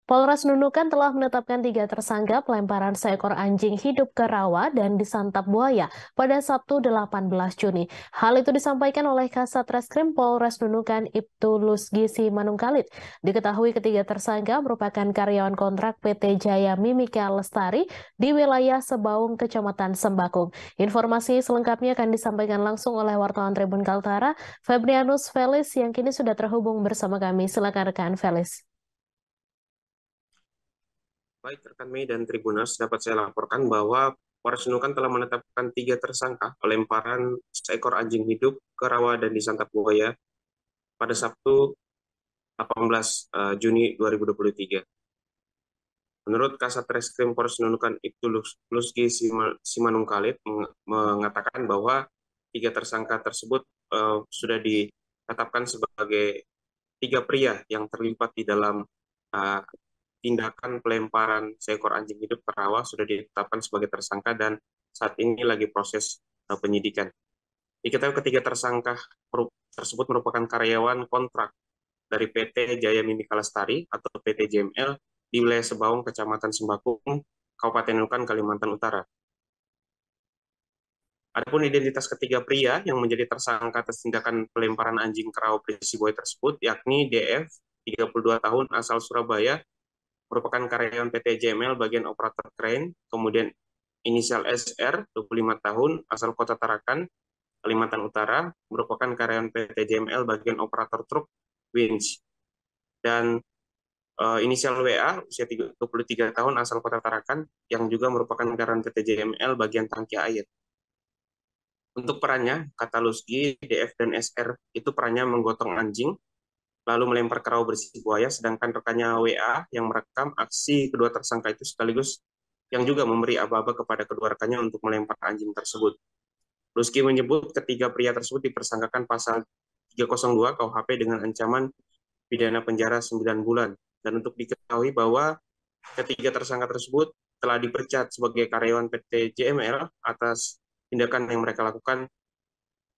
Polres Nunukan telah menetapkan 3 tersangka pelemparan seekor anjing hidup ke rawa dan disantap buaya pada Sabtu 18 Juni. Hal itu disampaikan oleh Kasat Reskrim Polres Nunukan Ibtu Lusgi Simanungkalit. Diketahui ketiga tersangka merupakan karyawan kontrak PT Jaya Mimika Lestari di wilayah Sebaung, Kecamatan Sembakung. Informasi selengkapnya akan disampaikan langsung oleh wartawan Tribun Kaltara, Febrianus Felis, yang kini sudah terhubung bersama kami. Silakan rekan Felis. Baik, rekan Mei dan Tribuners, dapat saya laporkan bahwa Polres Nunukan telah menetapkan 3 tersangka pelemparan seekor anjing hidup ke rawa dan disantap buaya pada Sabtu 18 Juni 2023. Menurut Kasat Reskrim Polres Nunukan Ibtu Lusgi Simanungkalit mengatakan bahwa 3 tersangka tersebut sudah ditetapkan sebagai 3 pria yang terlibat di dalam tindakan pelemparan seekor anjing hidup ke rawa, sudah ditetapkan sebagai tersangka dan saat ini lagi proses penyidikan. Diketahui ketiga tersangka tersebut merupakan karyawan kontrak dari PT Jaya Mimika Lestari atau PT JML di wilayah Sebaung, Kecamatan Sembakung, Kabupaten Nunukan, Kalimantan Utara. Adapun identitas ketiga pria yang menjadi tersangka atas tindakan pelemparan anjing ke rawa berisi buaya tersebut, yakni DF, 32 tahun, asal Surabaya, merupakan karyawan PT JML bagian operator crane, kemudian inisial SR, 25 tahun, asal Kota Tarakan, Kalimantan Utara, merupakan karyawan PT JML bagian operator truk winch, dan inisial WA, usia 23 tahun, asal Kota Tarakan, yang juga merupakan karyawan PT JML bagian tangki air. Untuk perannya, kata Lusgi, DF dan SR itu perannya menggotong anjing, lalu melempar ke rawa berisi buaya, sedangkan rekannya WA yang merekam aksi kedua tersangka itu sekaligus yang juga memberi aba-aba kepada kedua rekannya untuk melempar anjing tersebut. Lusgi menyebut ketiga pria tersebut dipersangkakan pasal 302 KUHP dengan ancaman pidana penjara 9 bulan. Dan untuk diketahui bahwa ketiga tersangka tersebut telah dipecat sebagai karyawan PT JML atas tindakan yang mereka lakukan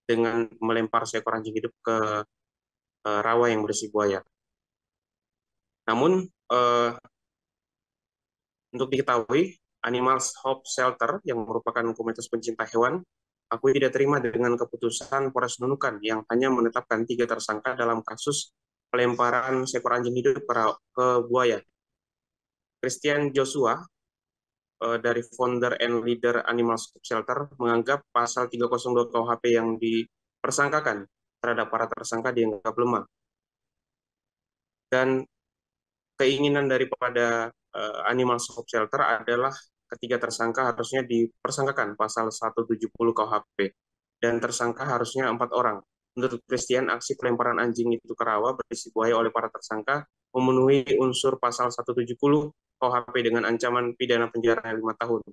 dengan melempar seekor anjing hidup ke rawa yang berisi buaya. Namun, untuk diketahui, Animals Hope Shelter yang merupakan komunitas pencinta hewan, aku tidak terima dengan keputusan Polres Nunukan yang hanya menetapkan 3 tersangka dalam kasus pelemparan seekor anjing hidup ke buaya. Christian Joshua, dari founder and leader Animals Hope Shelter, menganggap pasal 302 KUHP yang dipersangkakan terhadap para tersangka dianggap lemah. Dan keinginan daripada Animals Hope Shelter adalah ketiga tersangka harusnya dipersangkakan pasal 170 KUHP dan tersangka harusnya 4 orang. Menurut Christian, aksi pelemparan anjing itu ke rawa berisi buaya oleh para tersangka memenuhi unsur pasal 170 KUHP dengan ancaman pidana penjara 5 tahun.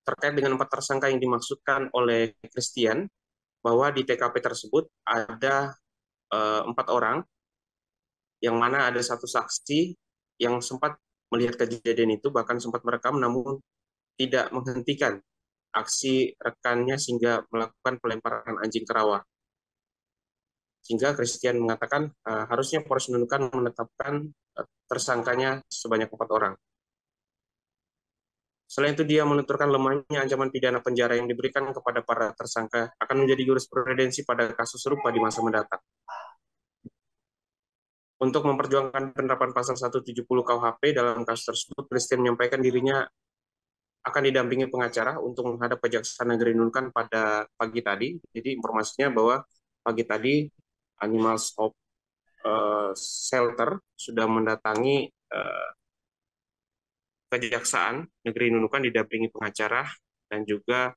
Terkait dengan 4 tersangka yang dimaksudkan oleh Christian, bahwa di TKP tersebut ada 4 orang, yang mana ada satu saksi yang sempat melihat kejadian itu, bahkan sempat merekam, namun tidak menghentikan aksi rekannya sehingga melakukan pelemparan anjing ke rawa. Sehingga Christian mengatakan harusnya Polres Nunukan menetapkan tersangkanya sebanyak 4 orang. Selain itu, dia menuturkan lemahnya ancaman pidana penjara yang diberikan kepada para tersangka akan menjadi jurisprudensi pada kasus serupa di masa mendatang. Untuk memperjuangkan penerapan pasal 170 KUHP dalam kasus tersebut, Christian menyampaikan dirinya akan didampingi pengacara untuk menghadap Kejaksaan Negeri Nunukan pada pagi tadi. Jadi informasinya bahwa pagi tadi Animals Hope Shelter sudah mendatangi Kejaksaan Negeri Nunukan didampingi pengacara, dan juga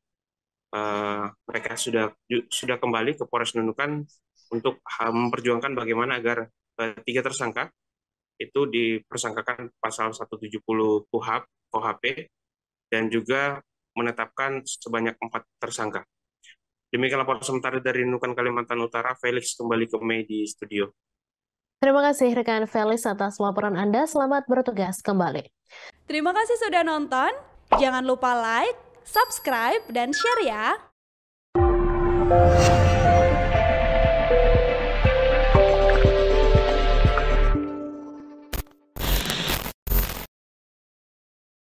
mereka sudah kembali ke Polres Nunukan untuk memperjuangkan bagaimana agar 3 tersangka itu dipersangkakan pasal 170 KUHP dan juga menetapkan sebanyak 4 tersangka. Demikian laporan sementara dari Nunukan, Kalimantan Utara. Felix kembali ke Mei di studio. Terima kasih rekan Felix atas laporan Anda. Selamat bertugas kembali. Terima kasih sudah nonton. Jangan lupa like, subscribe, dan share ya.